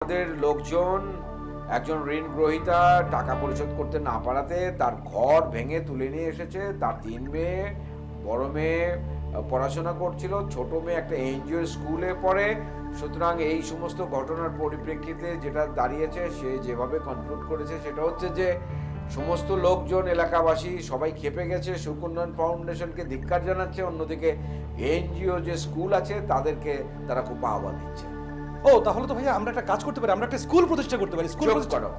আমাদের লোকজন একজন ঋণ গ্রহীতা টাকা পরিশোধ করতে না পারাতে তার ঘর ভেঙে তুলে নিয়ে এসেছে। তার ৩ মেয়ে, বড় মেয়ে পড়াশোনা করছিল, ছোট মেয়ে একটা এনজিও স্কুলে পড়ে। সুতরাং এই সমস্ত ঘটনার পরিপ্রেক্ষিতে যেটা দাঁড়িয়েছে, সে যেভাবে কনক্লুড করেছে সেটা হচ্ছে যে সমস্ত লোকজন, এলাকাবাসী সবাই ক্ষেপে গেছে, সুখ উন্নয়ন ফাউন্ডেশনকে ধিক্কার জানাচ্ছে, অন্যদিকে এনজিও যে স্কুল আছে তাদেরকে তারা খুব বাহবা দিচ্ছে। ও তাহলে তো ভাইয়া আমরা একটা কাজ করতে পারি, আমরা একটা স্কুল প্রতিষ্ঠা করতে পারি। স্কুল চুপ প্রতিষ্ঠা করো,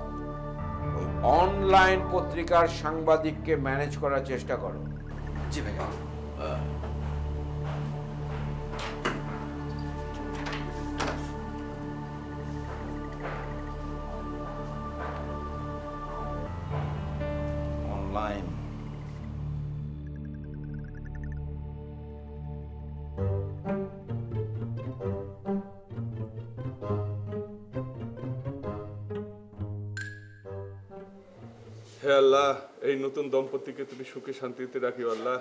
ওই অনলাইন পত্রিকার সাংবাদিককে ম্যানেজ করার চেষ্টা করো। জি ভাইয়া। অনলাইন হে আল্লাহ, এই নতুন দম্পতিকে তুমি সুখে শান্তিতে রাখিও আল্লাহ।